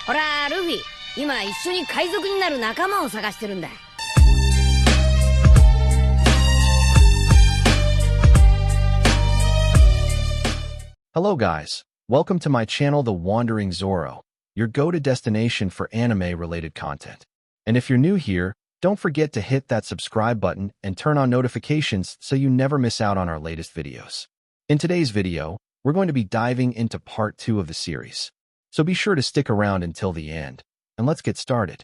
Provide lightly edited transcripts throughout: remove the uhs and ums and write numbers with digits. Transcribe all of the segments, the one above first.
ほら、ルフィ、今一緒に海賊になる仲間を探してるんだ。Hello guys, welcome to my channel The Wandering Zoro, your go-to destination for anime-related content. And if you're new here, don't forget to hit that subscribe button and turn on notifications so you never miss out on our latest videos. In today's video, we're going to be diving into part 2 of the series. So be sure to stick around until the end, and let's get started.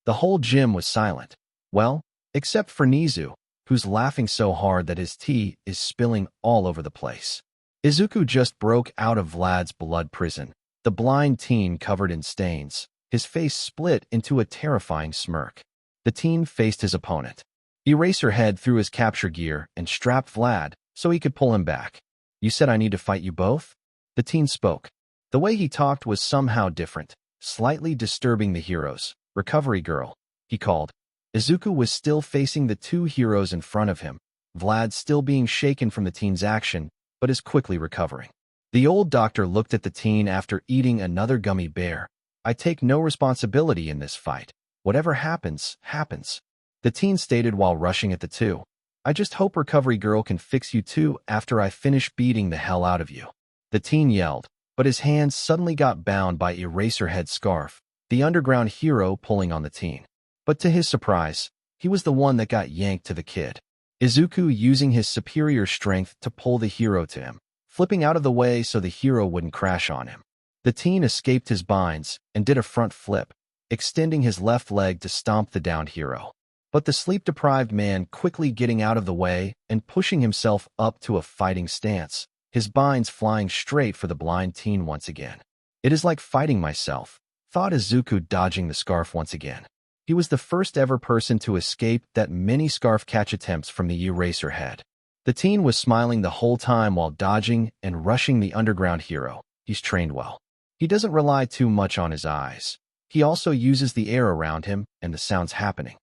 The whole gym was silent. Well, except for Nizu, who's laughing so hard that his tea is spilling all over the place. Izuku just broke out of Vlad's blood prison, the blind teen covered in stains, his face split into a terrifying smirk. The teen faced his opponent. Eraserhead threw his capture gear and strapped Vlad so he could pull him back. You said I need to fight you both? The teen spoke. The way he talked was somehow different, slightly disturbing the heroes. Recovery girl, he called. Izuku was still facing the two heroes in front of him, Vlad still being shaken from the teen's action, but is quickly recovering. The old doctor looked at the teen after eating another gummy bear. I take no responsibility in this fight. Whatever happens, happens. The teen stated while rushing at the two. I just hope Recovery Girl can fix you too after I finish beating the hell out of you. The teen yelled, but his hands suddenly got bound by Eraserhead's scarf, the underground hero pulling on the teen. But to his surprise, he was the one that got yanked to the kid. Izuku using his superior strength to pull the hero to him, flipping out of the way so the hero wouldn't crash on him. The teen escaped his binds and did a front flip, extending his left leg to stomp the downed hero. But the sleep-deprived man quickly getting out of the way and pushing himself up to a fighting stance, his binds flying straight for the blind teen once again. It is like fighting myself, thought Izuku, dodging the scarf once again. He was the first ever person to escape that many scarf catch attempts from the Eraserhead. The teen was smiling the whole time while dodging and rushing the underground hero. He's trained well. He doesn't rely too much on his eyes. He also uses the air around him and the sounds happening.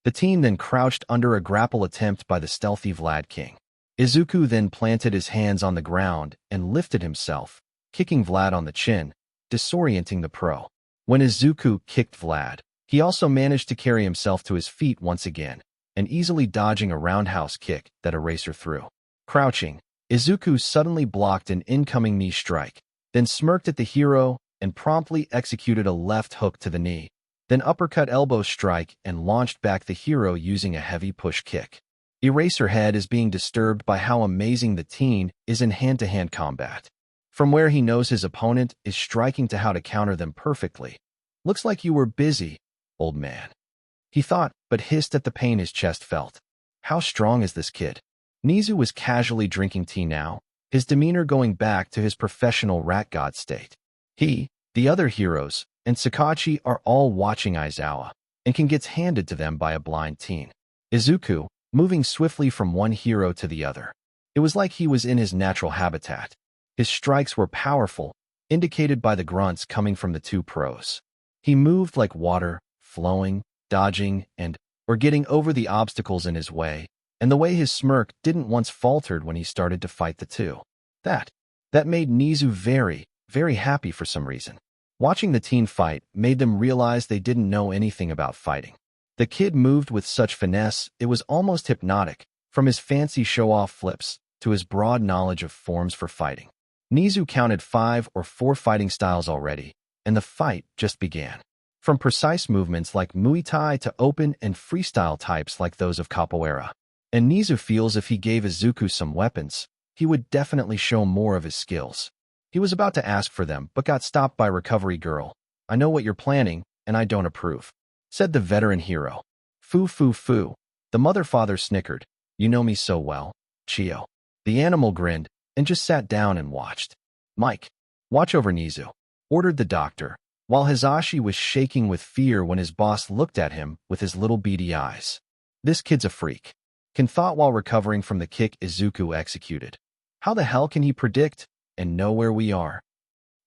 The teen then crouched under a grapple attempt by the stealthy Vlad King. Izuku then planted his hands on the ground and lifted himself, kicking Vlad on the chin, disorienting the pro. When Izuku kicked Vlad, he also managed to carry himself to his feet once again, and easily dodging a roundhouse kick that Eraser threw. Crouching, Izuku suddenly blocked an incoming knee strike, then smirked at the hero and promptly executed a left hook to the knee, then uppercut elbow strike and launched back the hero using a heavy push kick. Eraserhead is being disturbed by how amazing the teen is in hand-to-hand combat. From where he knows his opponent is striking to how to counter them perfectly. Looks like you were busy, old man. He thought, but hissed at the pain his chest felt. How strong is this kid? Nizu was casually drinking tea now, his demeanor going back to his professional rat god state. He, the other heroes, and Sakachi are all watching Aizawa, and can get handed to them by a blind teen. Izuku, moving swiftly from one hero to the other. It was like he was in his natural habitat. His strikes were powerful, indicated by the grunts coming from the two pros. He moved like water, flowing, dodging, or getting over the obstacles in his way, and the way his smirk didn't once faltered when he started to fight the two. That made Nizu very, very happy for some reason. Watching the teen fight made them realize they didn't know anything about fighting. The kid moved with such finesse it was almost hypnotic, from his fancy show-off flips to his broad knowledge of forms for fighting. Nizu counted 5 or 4 fighting styles already, and the fight just began. From precise movements like Muay Thai to open and freestyle types like those of Capoeira. And Nizu feels if he gave Izuku some weapons, he would definitely show more of his skills. He was about to ask for them but got stopped by Recovery Girl. I know what you're planning, and I don't approve, said the veteran hero. Foo foo foo. The mother-father snickered. You know me so well, Chio. The animal grinned and just sat down and watched. Mike, watch over Nizu, ordered the doctor, while Hizashi was shaking with fear when his boss looked at him with his little beady eyes. This kid's a freak, Ken thought while recovering from the kick Izuku executed. How the hell can he predict and know where we are?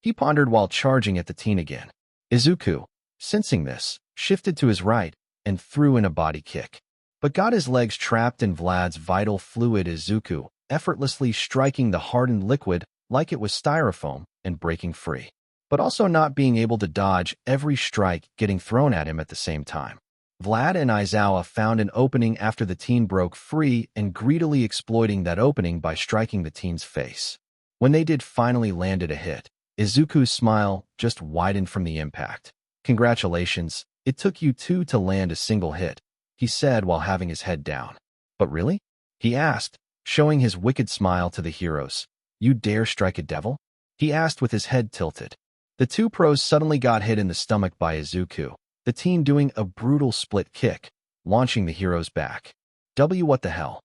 He pondered while charging at the teen again. Izuku, sensing this, shifted to his right and threw in a body kick, but got his legs trapped in Vlad's vital fluid. Izuku, effortlessly striking the hardened liquid like it was styrofoam and breaking free. but also not being able to dodge every strike getting thrown at him at the same time. Vlad and Aizawa found an opening after the teen broke free and greedily exploiting that opening by striking the teen's face. When they did finally landed a hit, Izuku's smile just widened from the impact. "Congratulations, it took you two to land a single hit," he said while having his head down. "But really?" he asked, showing his wicked smile to the heroes. "You dare strike a devil?" he asked with his head tilted. The two pros suddenly got hit in the stomach by Izuku, the teen doing a brutal split kick, launching the heroes back. What the hell?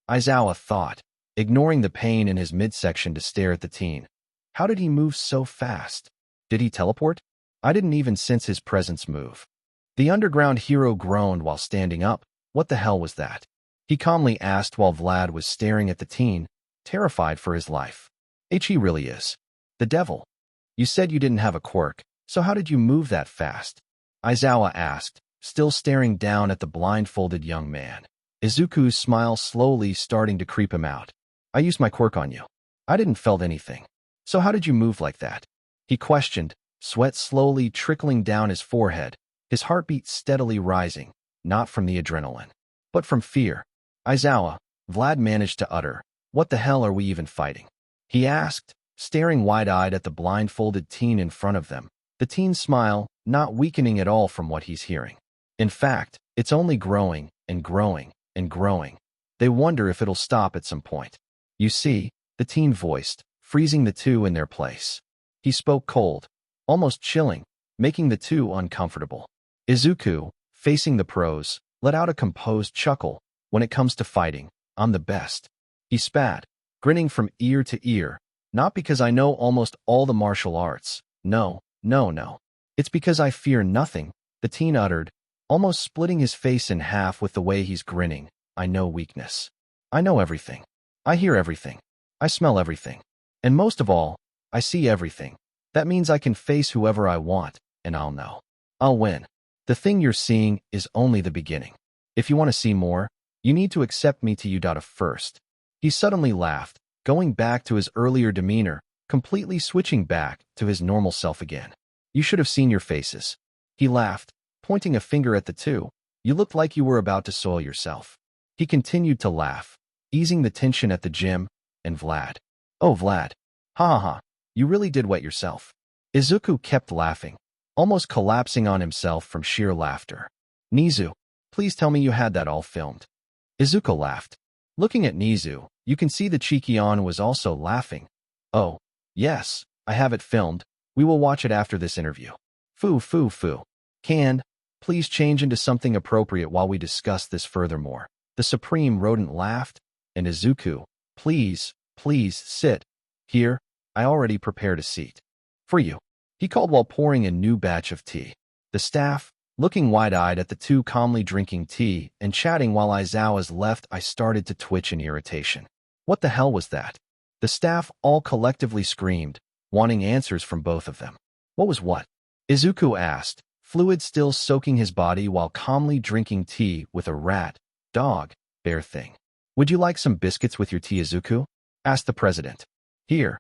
Aizawa thought, ignoring the pain in his midsection to stare at the teen. How did he move so fast? Did he teleport? I didn't even sense his presence move. The underground hero groaned while standing up. What the hell was that? He calmly asked while Vlad was staring at the teen, terrified for his life. He really is. The devil. You said you didn't have a quirk, so how did you move that fast? Aizawa asked, still staring down at the blindfolded young man. Izuku's smile slowly starting to creep him out. I used my quirk on you. I didn't felt anything. So how did you move like that? He questioned, sweat slowly trickling down his forehead, his heartbeat steadily rising, not from the adrenaline, but from fear. Aizawa, Vlad managed to utter, "What the hell are we even fighting?" he asked, staring wide-eyed at the blindfolded teen in front of them, the teen's smile not weakening at all from what he's hearing. In fact, it's only growing and growing and growing. They wonder if it'll stop at some point. You see, the teen voiced, freezing the two in their place. He spoke cold, almost chilling, making the two uncomfortable. Izuku, facing the pros, let out a composed chuckle. When it comes to fighting, I'm the best. He spat, grinning from ear to ear, not because I know almost all the martial arts. No. It's because I fear nothing, the teen uttered, almost splitting his face in half with the way he's grinning. I know weakness. I know everything. I hear everything. I smell everything. And most of all, I see everything. That means I can face whoever I want, and I'll know. I'll win. The thing you're seeing is only the beginning. If you want to see more, you need to accept me to you. First. He suddenly laughed, going back to his earlier demeanor, completely switching back to his normal self again. You should have seen your faces. He laughed, pointing a finger at the two. You looked like you were about to soil yourself. He continued to laugh, easing the tension at the gym, and Vlad. Oh, Vlad. Ha ha ha. You really did wet yourself. Izuku kept laughing, almost collapsing on himself from sheer laughter. Nizu, please tell me you had that all filmed. Izuku laughed. Looking at Nizu, you can see the Chikion was also laughing. Oh, yes, I have it filmed. We will watch it after this interview. Foo. Can, please change into something appropriate while we discuss this furthermore. The Supreme Rodent laughed, and Izuku, please sit. Here, I already prepared a seat. For you, he called while pouring a new batch of tea. The staff, looking wide-eyed at the two calmly drinking tea and chatting while Aizawa's left, I started to twitch in irritation. What the hell was that? The staff all collectively screamed, wanting answers from both of them. What was what? Izuku asked, fluid still soaking his body while calmly drinking tea with a rat, dog, bear thing. Would you like some biscuits with your tea, Izuku? Asked the president. Here,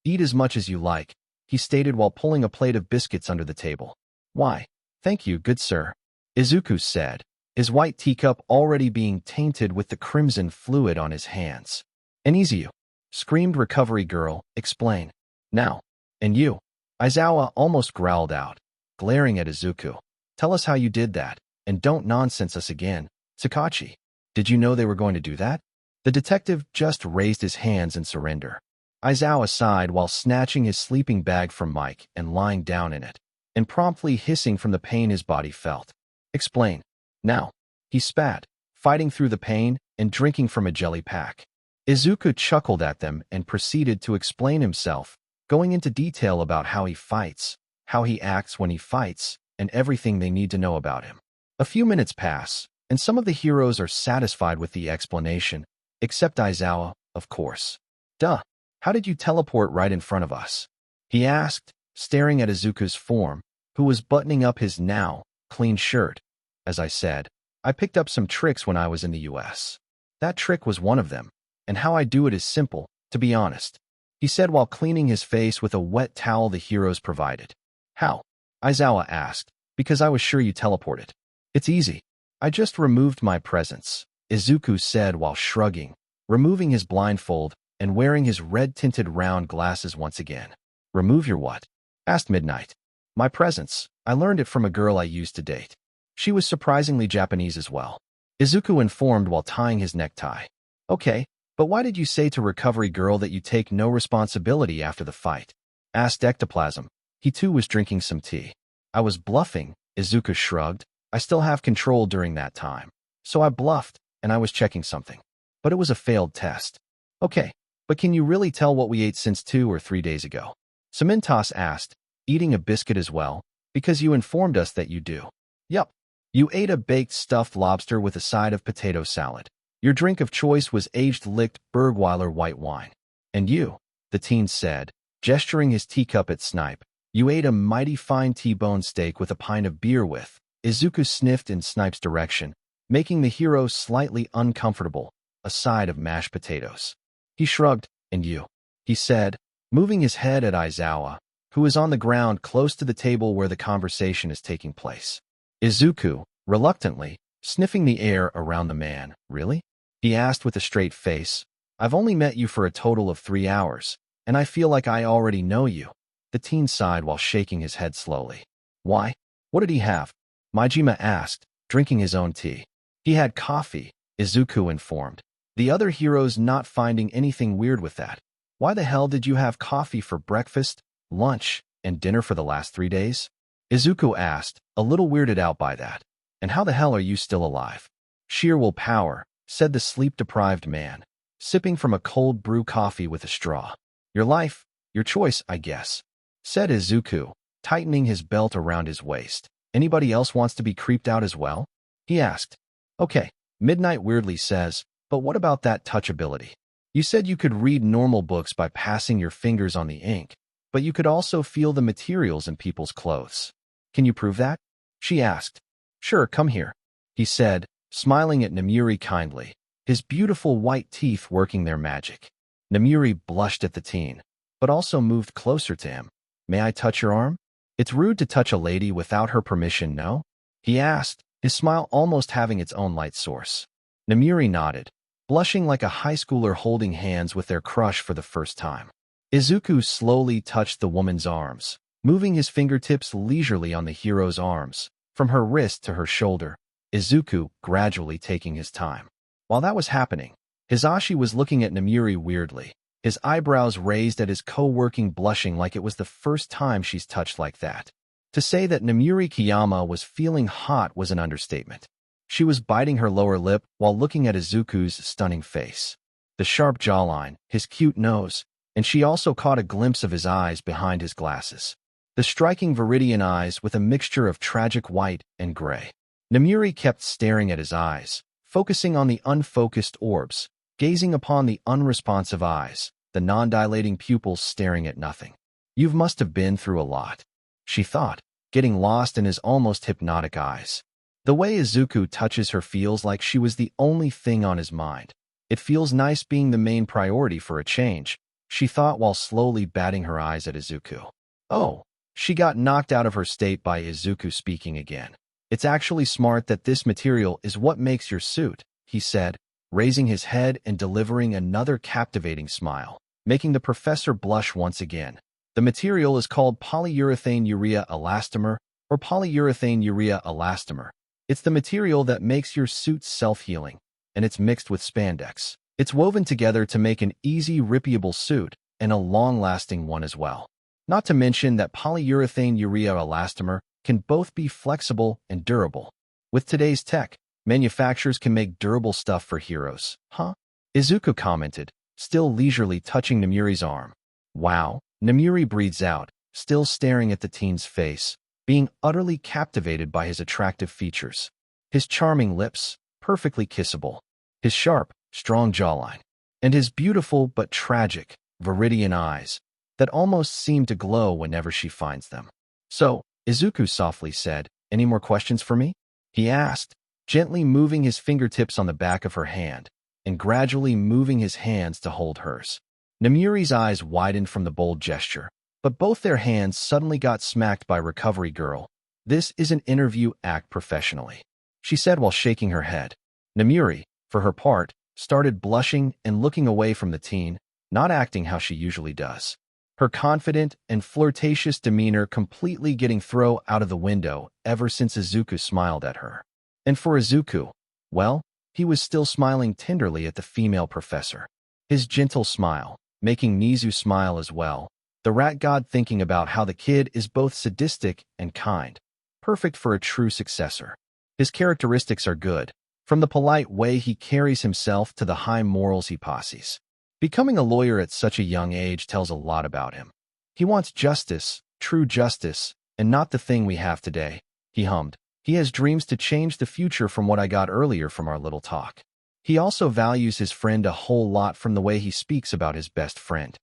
eat as much as you like, he stated while pulling a plate of biscuits under the table. Why? Thank you, good sir, Izuku said, his white teacup already being tainted with the crimson fluid on his hands. And easy, screamed Recovery Girl, explain. Now. And you? Aizawa almost growled out, glaring at Izuku. Tell us how you did that, and don't nonsense us again. Sakachi, did you know they were going to do that? The detective just raised his hands in surrender. Aizawa sighed while snatching his sleeping bag from Mike and lying down in it, and promptly hissing from the pain his body felt. Explain. Now. He spat, fighting through the pain and drinking from a jelly pack. Izuku chuckled at them and proceeded to explain himself, going into detail about how he fights, how he acts when he fights, and everything they need to know about him. A few minutes pass, and some of the heroes are satisfied with the explanation, except Aizawa, of course. Duh, how did you teleport right in front of us? He asked, staring at Izuku's form, who was buttoning up his now clean shirt. As I said, I picked up some tricks when I was in the US. That trick was one of them, and how I do it is simple, to be honest. he said while cleaning his face with a wet towel the heroes provided. How? Aizawa asked. Because I was sure you teleported. It's easy. I just removed my presence, Izuku said while shrugging, removing his blindfold and wearing his red-tinted round glasses once again. Remove your what? Asked Midnight. My presence. I learned it from a girl I used to date. She was surprisingly Japanese as well. Izuku informed while tying his necktie. Okay, but why did you say to Recovery Girl that you take no responsibility after the fight? Asked Ectoplasm. He too was drinking some tea. I was bluffing, Izuku shrugged. I still have control during that time. So I bluffed, and I was checking something. But it was a failed test. Okay, but can you really tell what we ate since 2 or 3 days ago? Samintas asked, eating a biscuit as well, because you informed us that you do. Yup. You ate a baked stuffed lobster with a side of potato salad. Your drink of choice was aged licked Bergweiler white wine. And you, the teen said, gesturing his teacup at Snipe, you ate a mighty fine T-bone steak with a pint of beer with. Izuku sniffed in Snipe's direction, making the hero slightly uncomfortable, a side of mashed potatoes. He shrugged, and you, he said, moving his head at Aizawa, who is on the ground close to the table where the conversation is taking place. Izuku, reluctantly, sniffing the air around the man. Really? He asked with a straight face. I've only met you for a total of 3 hours, and I feel like I already know you. The teen sighed while shaking his head slowly. Why? What did he have? Majima asked, drinking his own tea. He had coffee, Izuku informed. The other heroes not finding anything weird with that. Why the hell did you have coffee for breakfast, lunch, and dinner for the last 3 days? Izuku asked, a little weirded out by that. And how the hell are you still alive? Sheer willpower, said the sleep-deprived man, sipping from a cold brew coffee with a straw. Your life, your choice, I guess, said Izuku, tightening his belt around his waist. Anybody else wants to be creeped out as well? He asked. Okay, Midnight weirdly says, but what about that touch ability? You said you could read normal books by passing your fingers on the ink, but you could also feel the materials in people's clothes. Can you prove that? She asked. Sure, come here, he said, smiling at Namuri kindly, his beautiful white teeth working their magic. Namuri blushed at the teen, but also moved closer to him. May I touch your arm? It's rude to touch a lady without her permission, no? He asked, his smile almost having its own light source. Namuri nodded, blushing like a high schooler holding hands with their crush for the first time. Izuku slowly touched the woman's arms, moving his fingertips leisurely on the hero's arms, from her wrist to her shoulder, Izuku gradually taking his time. While that was happening, Hisashi was looking at Namuri weirdly, his eyebrows raised at his co-working blushing like it was the first time she's touched like that. To say that Namuri Kiyama was feeling hot was an understatement. She was biting her lower lip while looking at Izuku's stunning face. The sharp jawline, his cute nose, and she also caught a glimpse of his eyes behind his glasses. The striking Viridian eyes with a mixture of tragic white and gray. Namuri kept staring at his eyes, focusing on the unfocused orbs, gazing upon the unresponsive eyes, the non-dilating pupils staring at nothing. You must have been through a lot, she thought, getting lost in his almost hypnotic eyes. The way Izuku touches her feels like she was the only thing on his mind. It feels nice being the main priority for a change, she thought while slowly batting her eyes at Izuku. Oh, she got knocked out of her state by Izuku speaking again. It's actually smart that this material is what makes your suit, he said, raising his head and delivering another captivating smile, making the professor blush once again. The material is called polyurethane urea elastomer, or polyurethane urea elastomer. It's the material that makes your suit self-healing, and it's mixed with spandex. It's woven together to make an easy, rippable suit, and a long-lasting one as well. Not to mention that polyurethane urea elastomer can both be flexible and durable. With today's tech, manufacturers can make durable stuff for heroes, huh? Izuku commented, still leisurely touching Namuri's arm. Wow, Namuri breathes out, still staring at the teen's face, being utterly captivated by his attractive features. His charming lips, perfectly kissable, his sharp, strong jawline, and his beautiful but tragic, Viridian eyes that almost seem to glow whenever she finds them. So, Izuku softly said, any more questions for me? He asked, gently moving his fingertips on the back of her hand and gradually moving his hands to hold hers. Namuri's eyes widened from the bold gesture, but both their hands suddenly got smacked by Recovery Girl. This is an interview, act professionally, she said while shaking her head. Namuri, for her part, started blushing and looking away from the teen, not acting how she usually does. Her confident and flirtatious demeanor completely getting thrown out of the window ever since Izuku smiled at her. And for Izuku, well, he was still smiling tenderly at the female professor. His gentle smile, making Nizu smile as well, the rat god thinking about how the kid is both sadistic and kind, perfect for a true successor. His characteristics are good, from the polite way he carries himself to the high morals he posses. Becoming a lawyer at such a young age tells a lot about him. He wants justice, true justice, and not the thing we have today, he hummed. He has dreams to change the future from what I got earlier from our little talk. He also values his friend a whole lot from the way he speaks about his best friend.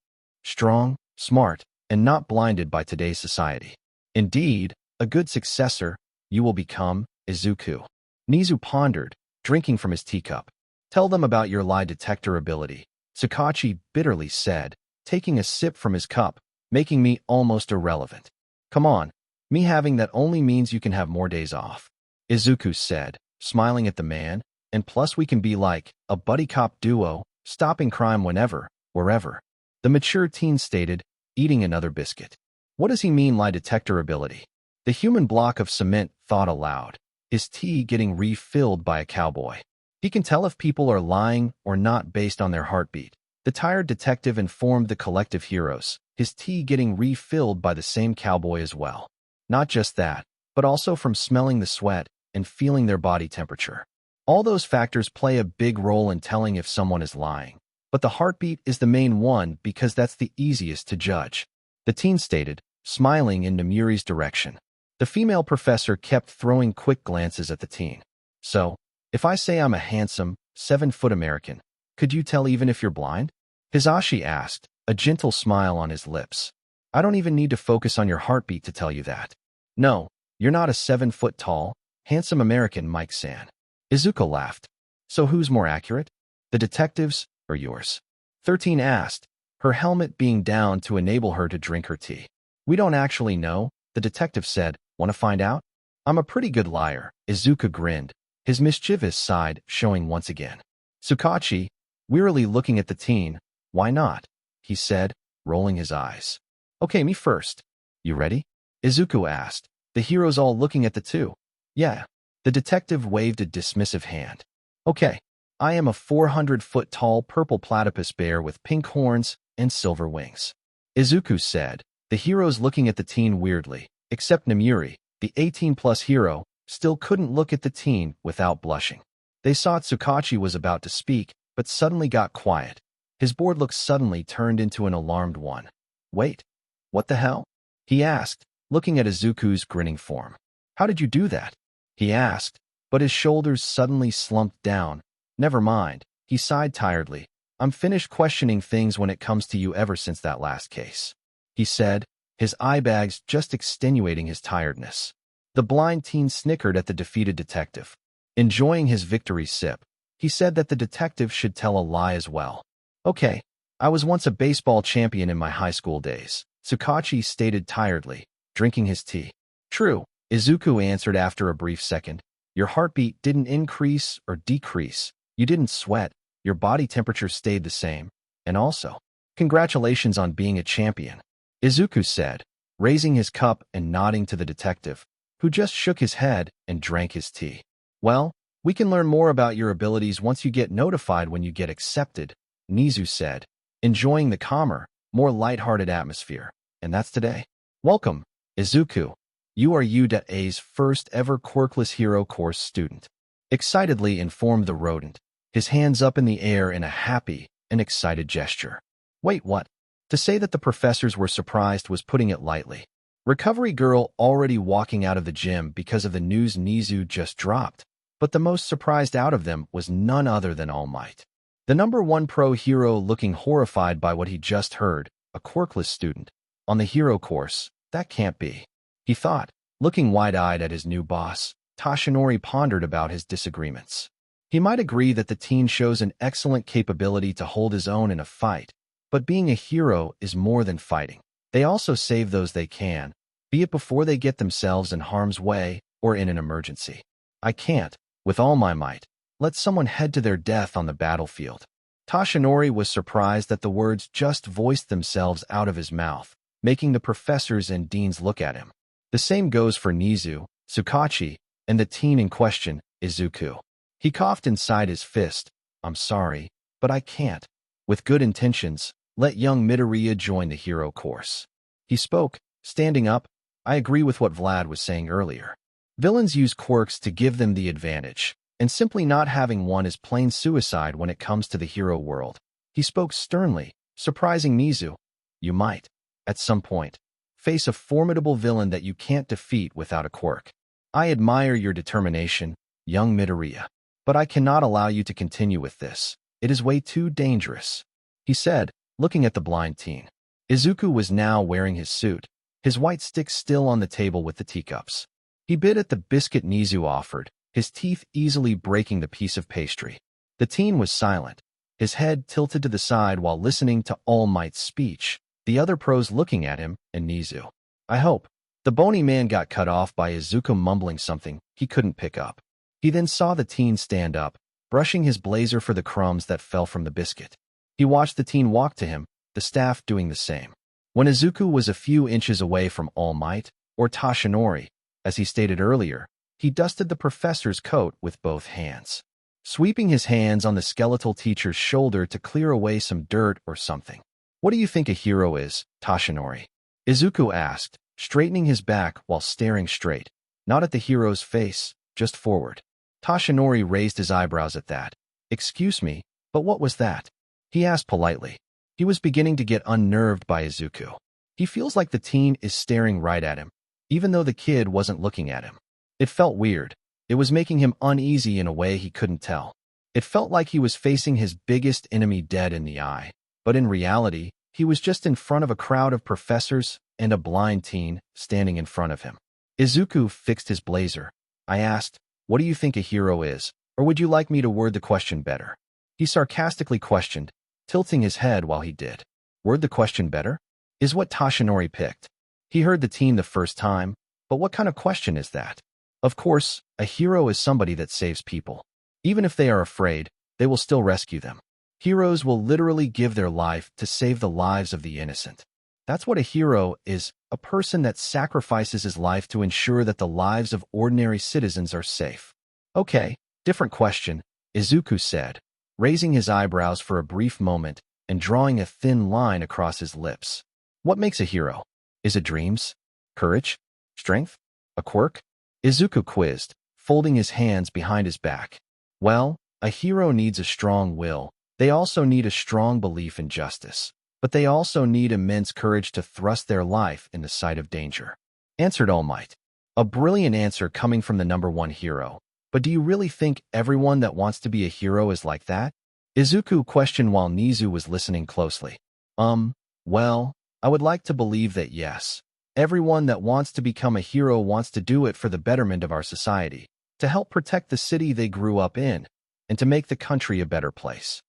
Strong, smart, and not blinded by today's society. Indeed, a good successor, you will become, Izuku. Nizu pondered, drinking from his teacup. Tell them about your lie detector ability, Tsukachi bitterly said, taking a sip from his cup, making me almost irrelevant. Come on, me having that only means you can have more days off, Izuku said, smiling at the man, and plus we can be like a buddy cop duo, stopping crime whenever, wherever. The mature teen stated, eating another biscuit. What does he mean lie detector ability? The human block of cement thought aloud, his tea getting refilled by a cowboy. He can tell if people are lying or not based on their heartbeat. The tired detective informed the collective heroes, his tea getting refilled by the same cowboy as well. Not just that, but also from smelling the sweat and feeling their body temperature. All those factors play a big role in telling if someone is lying. But the heartbeat is the main one because that's the easiest to judge. The teen stated, smiling in Namuri's direction. The female professor kept throwing quick glances at the teen. So, if I say I'm a handsome, 7-foot American, could you tell even if you're blind? Hisashi asked, a gentle smile on his lips. I don't even need to focus on your heartbeat to tell you that. No, you're not a 7-foot tall, handsome American, Mike-san. Izuku laughed. So who's more accurate? The detectives or yours? 13 asked, her helmet being down to enable her to drink her tea. We don't actually know, the detective said. Want to find out? I'm a pretty good liar, Izuku grinned, his mischievous side showing once again. Tsukachi, wearily looking at the teen, why not? He said, rolling his eyes. Okay, me first. You ready? Izuku asked, the heroes all looking at the two. Yeah. The detective waved a dismissive hand. Okay, I am a 400-foot tall purple platypus bear with pink horns and silver wings. Izuku said, the heroes looking at the teen weirdly, except Namuri, the 18-plus hero, still couldn't look at the teen without blushing. They saw Tsukachi was about to speak, but suddenly got quiet. His bored look suddenly turned into an alarmed one. Wait, what the hell? He asked, looking at Izuku's grinning form. How did you do that? He asked, but his shoulders suddenly slumped down. Never mind, he sighed tiredly. I'm finished questioning things when it comes to you ever since that last case. He said, his eye bags just extenuating his tiredness. The blind teen snickered at the defeated detective. Enjoying his victory sip, he said that the detective should tell a lie as well. Okay, I was once a baseball champion in my high school days, Tsukachi stated tiredly, drinking his tea. True, Izuku answered after a brief second. Your heartbeat didn't increase or decrease. You didn't sweat. Your body temperature stayed the same. And also, congratulations on being a champion, Izuku said, raising his cup and nodding to the detective, who just shook his head and drank his tea. Well, we can learn more about your abilities once you get notified when you get accepted, Nizu said, enjoying the calmer, more lighthearted atmosphere. And that's today. Welcome, Izuku. You are U.A's first ever Quirkless Hero Course student. Excitedly informed the rodent, his hands up in the air in a happy and excited gesture. Wait, what? To say that the professors were surprised was putting it lightly. Recovery Girl already walking out of the gym because of the news Nizu just dropped, but the most surprised out of them was none other than All Might. The #1 pro hero looking horrified by what he just heard, a Quirkless student. On the hero course, that can't be. He thought, looking wide-eyed at his new boss. Toshinori pondered about his disagreements. He might agree that the teen shows an excellent capability to hold his own in a fight, But being a hero is more than fighting. They also save those they can, be it before they get themselves in harm's way or in an emergency. I can't, with all my might, let someone head to their death on the battlefield. Toshinori was surprised that the words just voiced themselves out of his mouth, making the professors and deans look at him. The same goes for Nizu, Tsukachi, and the teen in question, Izuku. He coughed inside his fist. I'm sorry, but I can't. With good intentions, let young Midoriya join the hero course. He spoke, standing up. I agree with what Vlad was saying earlier. Villains use quirks to give them the advantage, and simply not having one is plain suicide when it comes to the hero world. He spoke sternly, surprising Nizu. You might, at some point, face a formidable villain that you can't defeat without a quirk. I admire your determination, young Midoriya, but I cannot allow you to continue with this. It is way too dangerous, he said, looking at the blind teen. Izuku was now wearing his suit, his white stick still on the table with the teacups. He bit at the biscuit Nizu offered, his teeth easily breaking the piece of pastry. The teen was silent, his head tilted to the side while listening to All Might's speech, the other pros looking at him and Nizu. I hope. The bony man got cut off by Izuku mumbling something he couldn't pick up. He then saw the teen stand up, brushing his blazer for the crumbs that fell from the biscuit. He watched the teen walk to him, the staff doing the same. When Izuku was a few inches away from All Might, or Toshinori, as he stated earlier, he dusted the professor's coat with both hands, sweeping his hands on the skeletal teacher's shoulder to clear away some dirt or something. What do you think a hero is, Toshinori? Izuku asked, straightening his back while staring straight, not at the hero's face, just forward. Toshinori raised his eyebrows at that. Excuse me, but what was that? He asked politely. He was beginning to get unnerved by Izuku. He feels like the teen is staring right at him, even though the kid wasn't looking at him. It felt weird. It was making him uneasy in a way he couldn't tell. It felt like he was facing his biggest enemy dead in the eye, but in reality, he was just in front of a crowd of professors and a blind teen standing in front of him. Izuku fixed his blazer. I asked, what do you think a hero is, or would you like me to word the question better? He sarcastically questioned, tilting his head while he did. Word the question better? Is what Toshinori picked. He heard the teen the first time, but what kind of question is that? Of course, a hero is somebody that saves people. Even if they are afraid, they will still rescue them. Heroes will literally give their life to save the lives of the innocent. That's what a hero is, a person that sacrifices his life to ensure that the lives of ordinary citizens are safe. Okay, different question, Izuku said, raising his eyebrows for a brief moment and drawing a thin line across his lips. What makes a hero? Is it dreams? Courage? Strength? A quirk? Izuku quizzed, folding his hands behind his back. Well, a hero needs a strong will. They also need a strong belief in justice. But they also need immense courage to thrust their life in the sight of danger. Answered All Might. A brilliant answer coming from the #1 hero. But do you really think everyone that wants to be a hero is like that? Izuku questioned while Nizu was listening closely. Well, I would like to believe that yes. Everyone that wants to become a hero wants to do it for the betterment of our society, to help protect the city they grew up in, and to make the country a better place.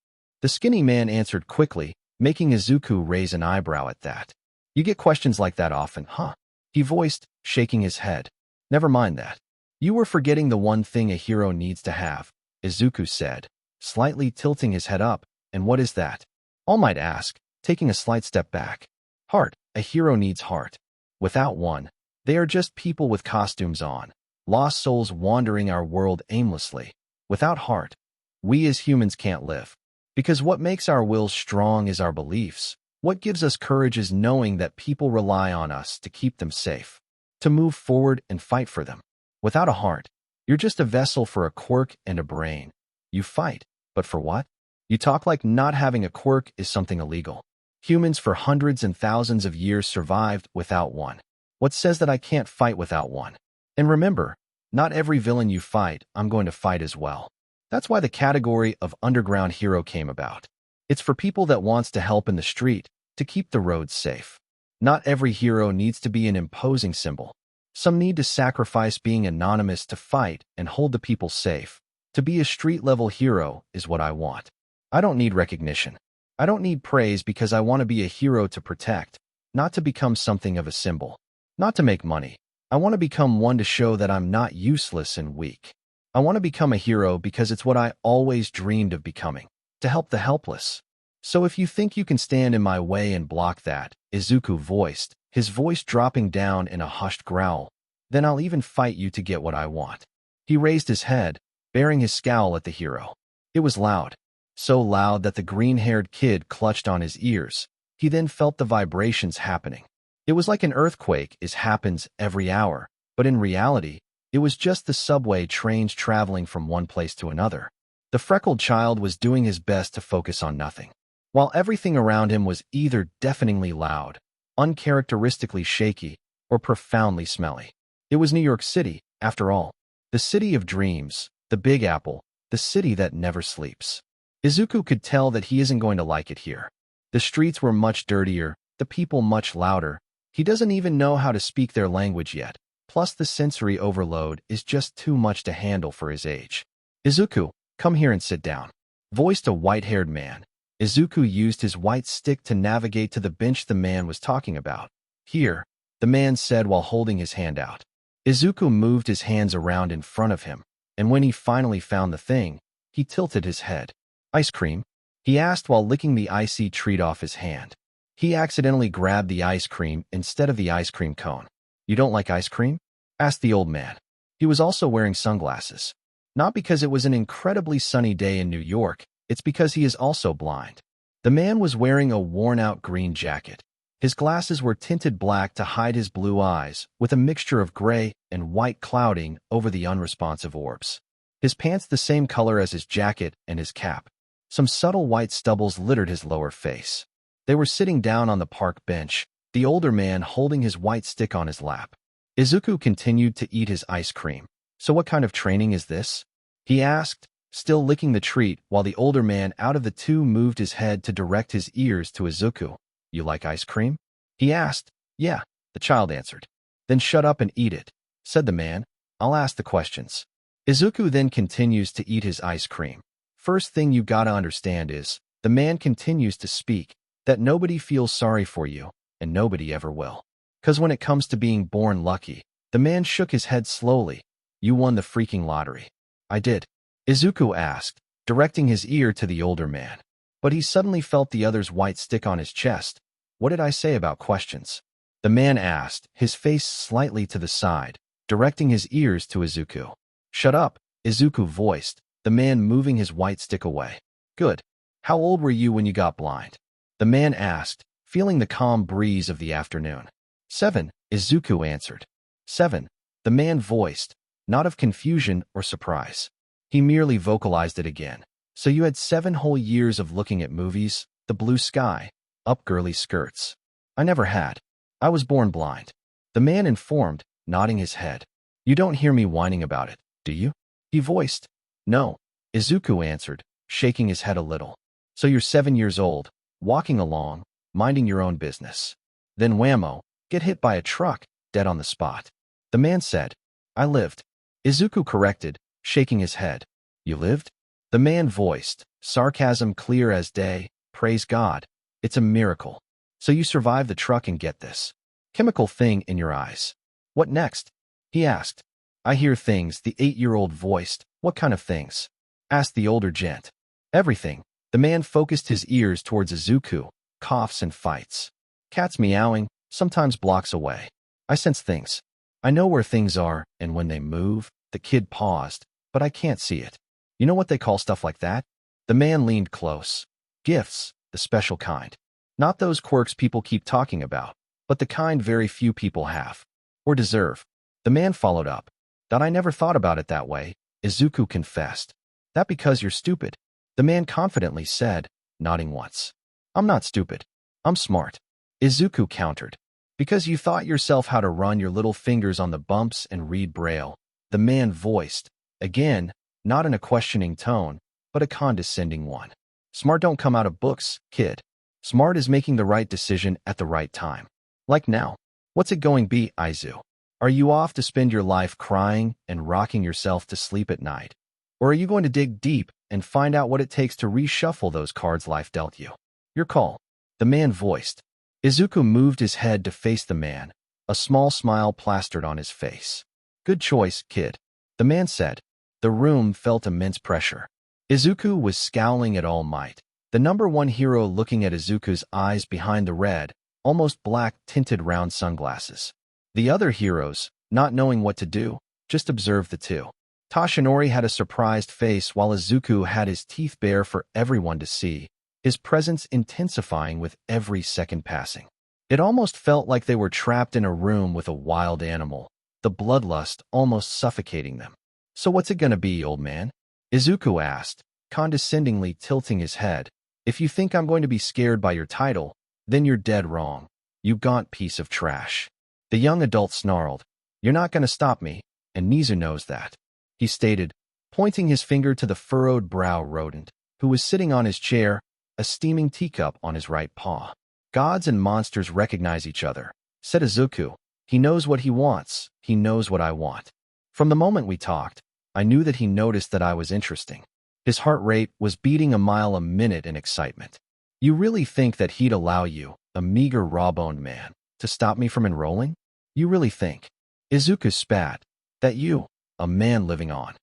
The skinny man answered quickly, making Izuku raise an eyebrow at that. You get questions like that often, huh? He voiced, shaking his head. Never mind that. You were forgetting the one thing a hero needs to have, Izuku said, slightly tilting his head up. And what is that? All Might ask, taking a slight step back. Heart. A hero needs heart. Without one, they are just people with costumes on, lost souls wandering our world aimlessly. Without heart, we as humans can't live. Because what makes our wills strong is our beliefs. What gives us courage is knowing that people rely on us to keep them safe, to move forward and fight for them. Without a heart, you're just a vessel for a quirk and a brain. You fight, but for what? You talk like not having a quirk is something illegal. Humans for hundreds and thousands of years survived without one. What says that I can't fight without one? And remember, not every villain you fight, I'm going to fight as well. That's why the category of underground hero came about. It's for people that wants to help in the street, to keep the roads safe. Not every hero needs to be an imposing symbol. Some need to sacrifice being anonymous to fight and hold the people safe. To be a street-level hero is what I want. I don't need recognition. I don't need praise because I want to be a hero to protect, not to become something of a symbol. Not to make money. I want to become one to show that I'm not useless and weak. I want to become a hero because it's what I always dreamed of becoming, to help the helpless. So if you think you can stand in my way and block that, Izuku voiced, his voice dropping down in a hushed growl, then I'll even fight you to get what I want. He raised his head, bearing his scowl at the hero. It was loud. So loud that the green-haired kid clutched on his ears. He then felt the vibrations happening. It was like an earthquake happens every hour, but in reality, it was just the subway trains traveling from one place to another. The freckled child was doing his best to focus on nothing, while everything around him was either deafeningly loud, uncharacteristically shaky, or profoundly smelly. It was New York City, after all. The city of dreams, the Big Apple, the city that never sleeps. Izuku could tell that he isn't going to like it here. The streets were much dirtier, the people much louder. He doesn't even know how to speak their language yet. Plus the sensory overload is just too much to handle for his age. Izuku, come here and sit down. Voiced a white-haired man. Izuku used his white stick to navigate to the bench the man was talking about. Here, the man said while holding his hand out. Izuku moved his hands around in front of him, and when he finally found the thing, he tilted his head. Ice cream? He asked while licking the icy treat off his hand. He accidentally grabbed the ice cream instead of the ice cream cone. You don't like ice cream? Asked the old man. He was also wearing sunglasses. Not because it was an incredibly sunny day in New York, it's because he is also blind. The man was wearing a worn-out green jacket. His glasses were tinted black to hide his blue eyes, with a mixture of gray and white clouding over the unresponsive orbs. His pants the same color as his jacket and his cap. Some subtle white stubbles littered his lower face. They were sitting down on the park bench, the older man holding his white stick on his lap. Izuku continued to eat his ice cream. So what kind of training is this? He asked, still licking the treat while the older man out of the two moved his head to direct his ears to Izuku. You like ice cream? He asked. Yeah, the child answered. Then shut up and eat it, said the man. I'll ask the questions. Izuku then continues to eat his ice cream. First thing you gotta understand is, the man continues to speak, that nobody feels sorry for you, and nobody ever will. 'Cause when it comes to being born lucky, the man shook his head slowly. You won the freaking lottery. I did. Izuku asked, directing his ear to the older man. But he suddenly felt the other's white stick on his chest. What did I say about questions? The man asked, his face slightly to the side, directing his ears to Izuku. Shut up, Izuku voiced, the man moving his white stick away. Good. How old were you when you got blind? The man asked, feeling the calm breeze of the afternoon. 7, Izuku answered. 7, the man voiced, not of confusion or surprise. He merely vocalized it again. So you had 7 whole years of looking at movies, the blue sky, up girly skirts. I never had. I was born blind. The man informed, nodding his head. You don't hear me whining about it, do you? He voiced. No, Izuku answered, shaking his head a little. So you're 7 years old, walking along, minding your own business. Then whammo, get hit by a truck, dead on the spot. The man said. I lived. Izuku corrected, shaking his head. You lived? The man voiced, sarcasm clear as day. Praise God. It's a miracle. So you survived the truck and get this chemical thing in your eyes. What next? He asked. I hear things, the 8-year-old voiced. What kind of things? Asked the older gent. Everything. The man focused his ears towards Izuku, coughs and fights. Cats meowing, sometimes blocks away. I sense things. I know where things are, and when they move. The kid paused, but I can't see it. You know what they call stuff like that? The man leaned close. Gifts, the special kind. Not those quirks people keep talking about, but the kind very few people have. Or deserve. The man followed up. That I never thought about it that way, Izuku confessed. That because you're stupid. The man confidently said, nodding once. I'm not stupid. I'm smart. Izuku countered. Because you thought yourself how to run your little fingers on the bumps and read Braille. The man voiced. Again, not in a questioning tone, but a condescending one. Smart don't come out of books, kid. Smart is making the right decision at the right time. Like now. What's it going to be, Izu? Are you off to spend your life crying and rocking yourself to sleep at night? Or are you going to dig deep and find out what it takes to reshuffle those cards life dealt you? Your call, the man voiced. Izuku moved his head to face the man, a small smile plastered on his face. Good choice, kid, the man said. The room felt immense pressure. Izuku was scowling at All Might, the #1 hero, looking at Izuku's eyes behind the red, almost black-tinted round sunglasses. The other heroes, not knowing what to do, just observed the two. Toshinori had a surprised face while Izuku had his teeth bare for everyone to see, his presence intensifying with every second passing. It almost felt like they were trapped in a room with a wild animal, the bloodlust almost suffocating them. So what's it gonna be, old man? Izuku asked, condescendingly tilting his head. If you think I'm going to be scared by your title, then you're dead wrong, you gaunt piece of trash. The young adult snarled. You're not gonna stop me, and Nizu knows that, he stated, pointing his finger to the furrowed brow rodent, who was sitting on his chair, a steaming teacup on his right paw. Gods and monsters recognize each other, said Izuku. He knows what he wants, he knows what I want. From the moment we talked, I knew that he noticed that I was interesting. His heart rate was beating a mile a minute in excitement. You really think that he'd allow you, a meager raw-boned man, to stop me from enrolling? You really think? Izuku spat. That you, a man living on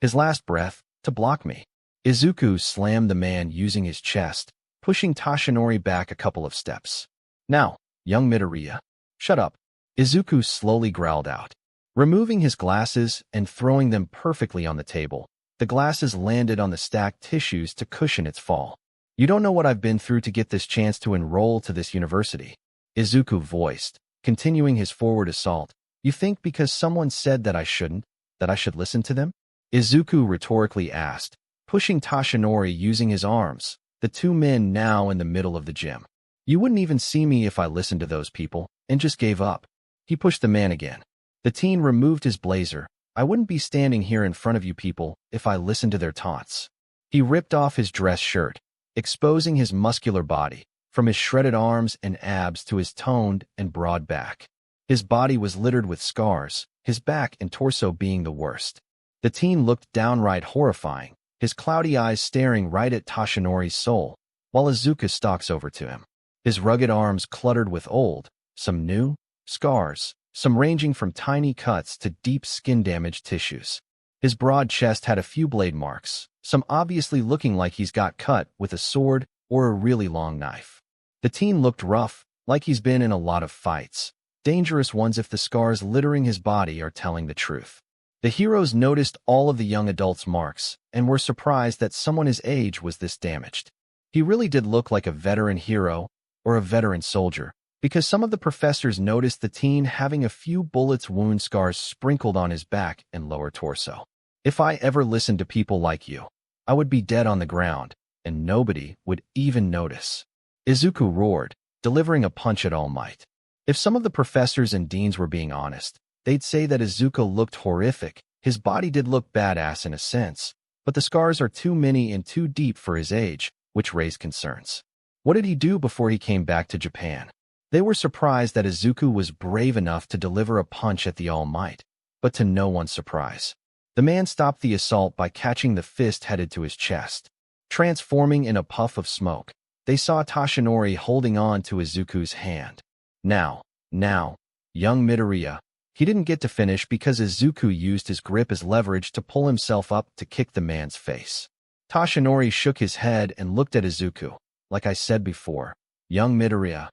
his last breath, to block me? Izuku slammed the man using his chest, pushing Toshinori back a couple of steps. Now, young Midoriya, shut up, Izuku slowly growled out. Removing his glasses and throwing them perfectly on the table, the glasses landed on the stacked tissues to cushion its fall. You don't know what I've been through to get this chance to enroll to this university, Izuku voiced, continuing his forward assault. You think because someone said that I shouldn't, that I should listen to them? Izuku rhetorically asked, pushing Toshinori using his arms, the two men now in the middle of the gym. You wouldn't even see me if I listened to those people, and just gave up. He pushed the man again. The teen removed his blazer. I wouldn't be standing here in front of you people if I listened to their taunts. He ripped off his dress shirt, exposing his muscular body, from his shredded arms and abs to his toned and broad back. His body was littered with scars, his back and torso being the worst. The teen looked downright horrifying, his cloudy eyes staring right at Toshinori's soul, while Izuku stalks over to him. His rugged arms cluttered with old, some new, scars, some ranging from tiny cuts to deep skin-damaged tissues. His broad chest had a few blade marks, some obviously looking like he's got cut with a sword or a really long knife. The teen looked rough, like he's been in a lot of fights. Dangerous ones if the scars littering his body are telling the truth. The heroes noticed all of the young adult's marks and were surprised that someone his age was this damaged. He really did look like a veteran hero or a veteran soldier, because some of the professors noticed the teen having a few bullets wound scars sprinkled on his back and lower torso. If I ever listened to people like you, I would be dead on the ground, and nobody would even notice. Izuku roared, delivering a punch at All Might. If some of the professors and deans were being honest, they'd say that Izuku looked horrific. His body did look badass in a sense, but the scars are too many and too deep for his age, which raised concerns. What did he do before he came back to Japan? They were surprised that Izuku was brave enough to deliver a punch at the All Might, but to no one's surprise, the man stopped the assault by catching the fist headed to his chest. Transforming in a puff of smoke, they saw Toshinori holding on to Izuku's hand. Now, young Midoriya. He didn't get to finish because Izuku used his grip as leverage to pull himself up to kick the man's face. Toshinori shook his head and looked at Izuku. Like I said before, young Midoriya.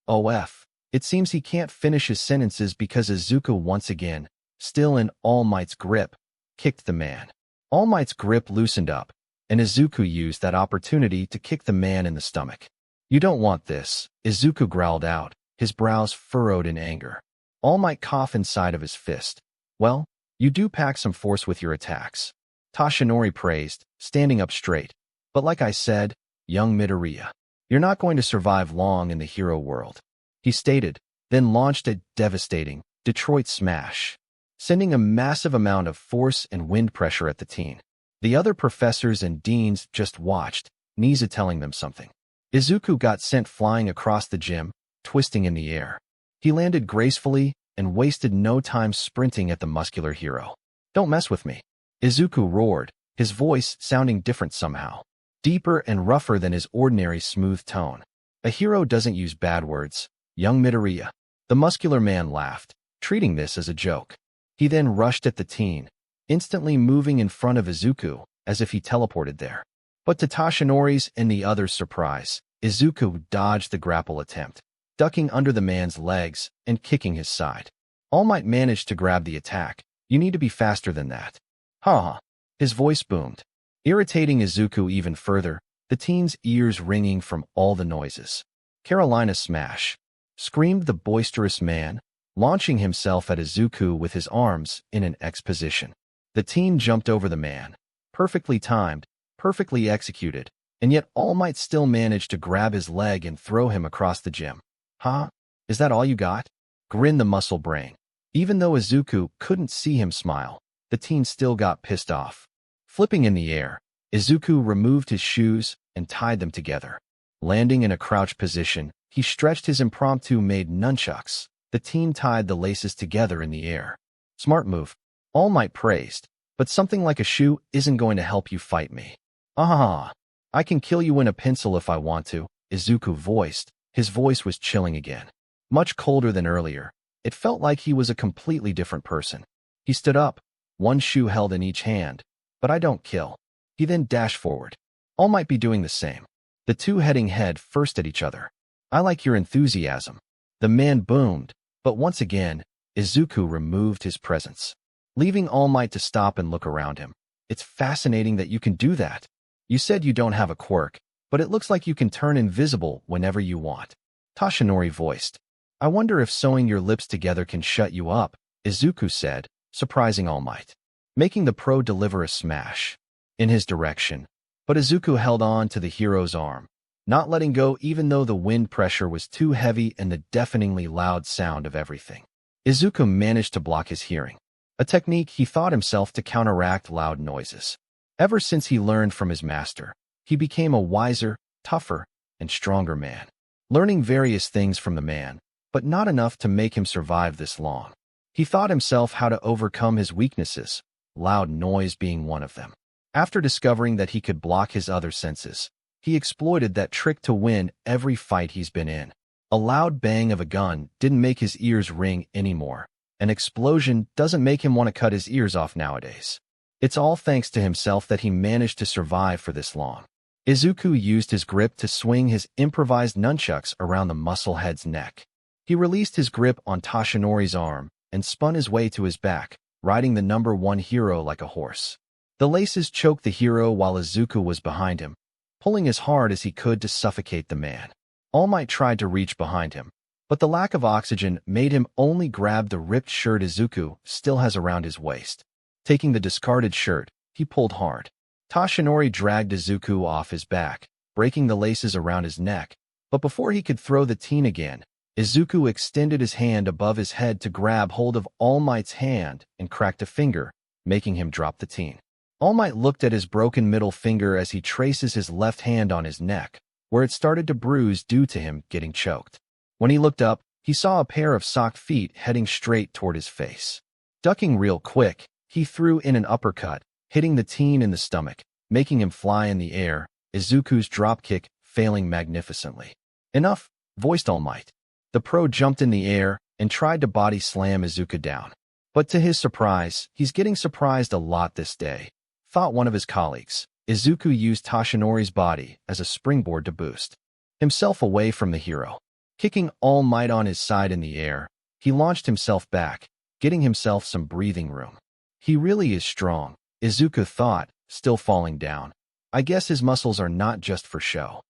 OF. It seems he can't finish his sentences because Izuku once again, still in All Might's grip, kicked the man. All Might's grip loosened up, and Izuku used that opportunity to kick the man in the stomach. You don't want this, Izuku growled out, his brows furrowed in anger. All Might coughed inside of his fist. Well, you do pack some force with your attacks, Toshinori praised, standing up straight. But like I said, young Midoriya, you're not going to survive long in the hero world, he stated, then launched a devastating Detroit smash, sending a massive amount of force and wind pressure at the teen. The other professors and deans just watched, Nizu telling them something. Izuku got sent flying across the gym, twisting in the air. He landed gracefully and wasted no time sprinting at the muscular hero. Don't mess with me, Izuku roared, his voice sounding different somehow, deeper and rougher than his ordinary smooth tone. A hero doesn't use bad words, young Midoriya. The muscular man laughed, treating this as a joke. He then rushed at the teen, instantly moving in front of Izuku, as if he teleported there. But to Tashinori's and the others' surprise, Izuku dodged the grapple attempt, ducking under the man's legs and kicking his side. All Might managed to grab the attack. You need to be faster than that. Ha ha. His voice boomed, irritating Izuku even further, the teen's ears ringing from all the noises. Carolina smash, screamed the boisterous man, launching himself at Izuku with his arms in an X position. The teen jumped over the man, perfectly timed, perfectly executed, and yet All Might still managed to grab his leg and throw him across the gym. Huh? Is that all you got? Grinned the muscle brain. Even though Izuku couldn't see him smile, the teen still got pissed off. Flipping in the air, Izuku removed his shoes and tied them together. Landing in a crouch position, he stretched his impromptu-made nunchucks. The teen tied the laces together in the air. Smart move. All Might praised, but something like a shoe isn't going to help you fight me. Ah, I can kill you in a pencil if I want to, Izuku voiced. His voice was chilling again. Much colder than earlier. It felt like he was a completely different person. He stood up, one shoe held in each hand. But I don't kill. He then dashed forward. All Might be doing the same. The two heading head first at each other. I like your enthusiasm. The man boomed, but once again, Izuku removed his presence, leaving All Might to stop and look around him. It's fascinating that you can do that. You said you don't have a quirk, but it looks like you can turn invisible whenever you want. Tashinori voiced. I wonder if sewing your lips together can shut you up, Izuku said, surprising All Might, making the pro deliver a smash in his direction. But Izuku held on to the hero's arm, not letting go even though the wind pressure was too heavy and the deafeningly loud sound of everything. Izuku managed to block his hearing, a technique he taught himself to counteract loud noises. Ever since he learned from his master, he became a wiser, tougher, and stronger man, learning various things from the man, but not enough to make him survive this long. He taught himself how to overcome his weaknesses, loud noise being one of them. After discovering that he could block his other senses, he exploited that trick to win every fight he's been in. A loud bang of a gun didn't make his ears ring anymore. An explosion doesn't make him want to cut his ears off nowadays. It's all thanks to himself that he managed to survive for this long. Izuku used his grip to swing his improvised nunchucks around the musclehead's neck. He released his grip on Tashinori's arm and spun his way to his back, riding the number one hero like a horse. The laces choked the hero while Izuku was behind him, pulling as hard as he could to suffocate the man. All Might tried to reach behind him, but the lack of oxygen made him only grab the ripped shirt Izuku still has around his waist. Taking the discarded shirt, he pulled hard. Tashinori dragged Izuku off his back, breaking the laces around his neck, but before he could throw the teen again, Izuku extended his hand above his head to grab hold of All Might's hand and cracked a finger, making him drop the teen. All Might looked at his broken middle finger as he traces his left hand on his neck, where it started to bruise due to him getting choked. When he looked up, he saw a pair of socked feet heading straight toward his face. Ducking real quick, he threw in an uppercut, hitting the teen in the stomach, making him fly in the air, Izuku's dropkick failing magnificently. Enough, voiced All Might. The pro jumped in the air and tried to body slam Izuku down. But to his surprise, he's getting surprised a lot this day, thought one of his colleagues. Izuku used Tashinori's body as a springboard to boost himself away from the hero. Kicking All Might on his side in the air, he launched himself back, getting himself some breathing room. He really is strong, Izuku thought, still falling down. I guess his muscles are not just for show.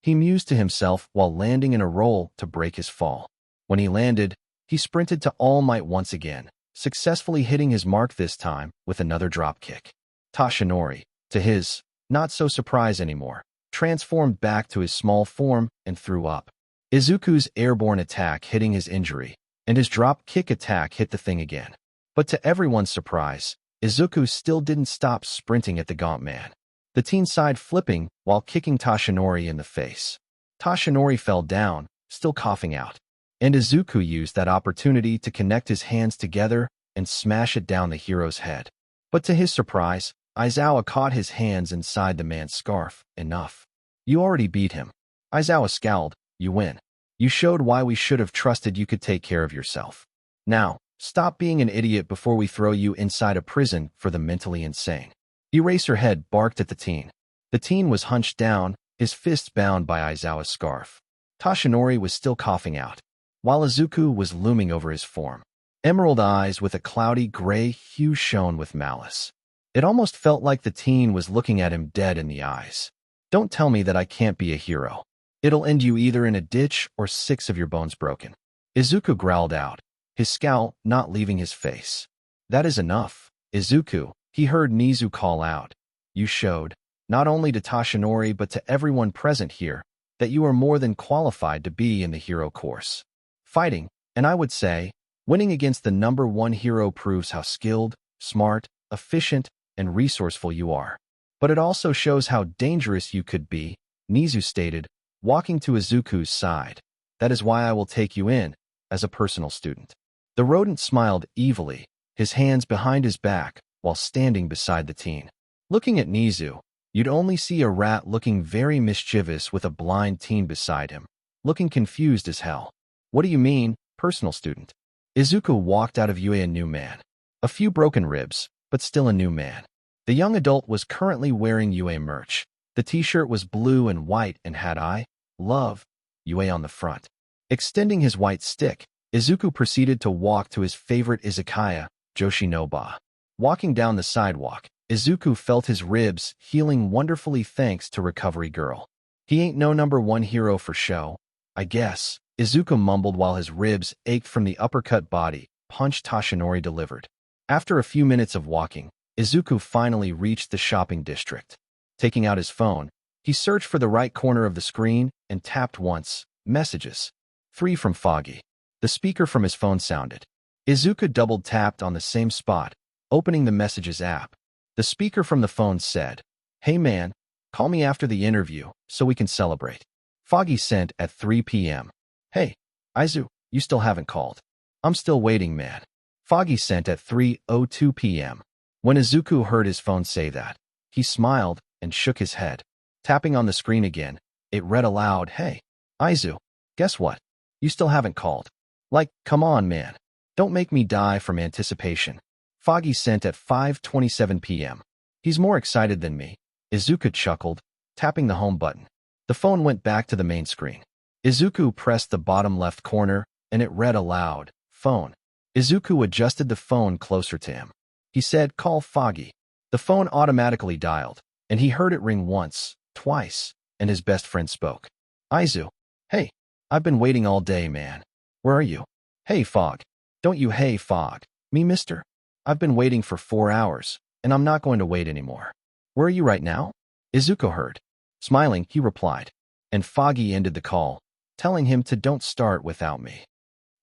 He mused to himself while landing in a roll to break his fall. When he landed, he sprinted to All Might once again, successfully hitting his mark this time with another dropkick. Tashinori, to his not-so-surprise anymore, transformed back to his small form and threw up. Izuku's airborne attack hitting his injury, and his drop-kick attack hit the thing again. But to everyone's surprise, Izuku still didn't stop sprinting at the gaunt man. The teen side flipping while kicking Tashinori in the face. Tashinori fell down, still coughing out, and Izuku used that opportunity to connect his hands together and smash it down the hero's head. But to his surprise, Aizawa caught his hands inside the man's scarf. Enough. You already beat him. Aizawa scowled, You win. You showed why we should have trusted you could take care of yourself. Now, stop being an idiot before we throw you inside a prison for the mentally insane." Eraserhead barked at the teen. The teen was hunched down, his fists bound by Aizawa's scarf. Toshinori was still coughing out, while Izuku was looming over his form. Emerald eyes with a cloudy gray hue shone with malice. It almost felt like the teen was looking at him dead in the eyes. "Don't tell me that I can't be a hero. It'll end you either in a ditch or 6 of your bones broken." Izuku growled out, his scowl not leaving his face. "That is enough, Izuku," he heard Nizu call out. "You showed, not only to Toshinori but to everyone present here, that you are more than qualified to be in the hero course. Fighting, and I would say, winning against the #1 hero proves how skilled, smart, efficient, and resourceful you are. But it also shows how dangerous you could be," Nizu stated, walking to Izuku's side. "That is why I will take you in, as a personal student." The rodent smiled evilly, his hands behind his back, while standing beside the teen. Looking at Nizu, you'd only see a rat looking very mischievous with a blind teen beside him, looking confused as hell. "What do you mean, personal student?" Izuku walked out of Yue a new man. A few broken ribs, but still a new man. The young adult was currently wearing Yue merch. The t-shirt was blue and white and had "I love Yue" on the front. Extending his white stick, Izuku proceeded to walk to his favorite izakaya, Joshinoba. Walking down the sidewalk, Izuku felt his ribs healing wonderfully thanks to Recovery Girl. "He ain't no #1 hero for show, I guess," Izuku mumbled while his ribs ached from the uppercut body punch Toshinori delivered. After a few minutes of walking, Izuku finally reached the shopping district. Taking out his phone, he searched for the right corner of the screen and tapped once. Messages. 3 from Foggy. The speaker from his phone sounded. Izuku double-tapped on the same spot, opening the Messages app. The speaker from the phone said, "Hey man, call me after the interview so we can celebrate." Foggy sent at 3 p.m. "Hey, Izu, you still haven't called. I'm still waiting, man." Foggy sent at 3:02 p.m. When Izuku heard his phone say that, he smiled and shook his head. Tapping on the screen again, it read aloud, "Hey, Izu, guess what? You still haven't called. Like, come on, man. Don't make me die from anticipation." Foggy sent at 5:27 p.m. "He's more excited than me," Izuku chuckled, tapping the home button. The phone went back to the main screen. Izuku pressed the bottom left corner, and it read aloud, "Phone." Izuku adjusted the phone closer to him. He said, "Call Foggy." The phone automatically dialed, and he heard it ring once, twice, and his best friend spoke. "Izu, hey, I've been waiting all day, man. Where are you?" "Hey, Fog. Don't you hey, Fog. Me, mister. I've been waiting for 4 hours, and I'm not going to wait anymore. Where are you right now?" Izuku heard. Smiling, he replied, and Foggy ended the call, telling him to don't start without me.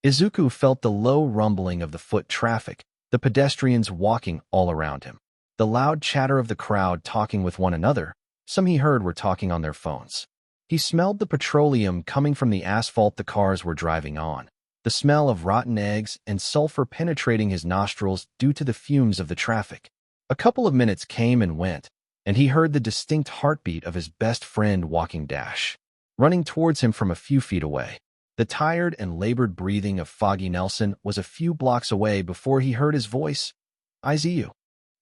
Izuku felt the low rumbling of the foot traffic, the pedestrians walking all around him. The loud chatter of the crowd talking with one another, some he heard were talking on their phones. He smelled the petroleum coming from the asphalt the cars were driving on, the smell of rotten eggs and sulfur penetrating his nostrils due to the fumes of the traffic. A couple of minutes came and went, and he heard the distinct heartbeat of his best friend walking dash, running towards him from a few feet away. The tired and labored breathing of Foggy Nelson was a few blocks away before he heard his voice. "I see you."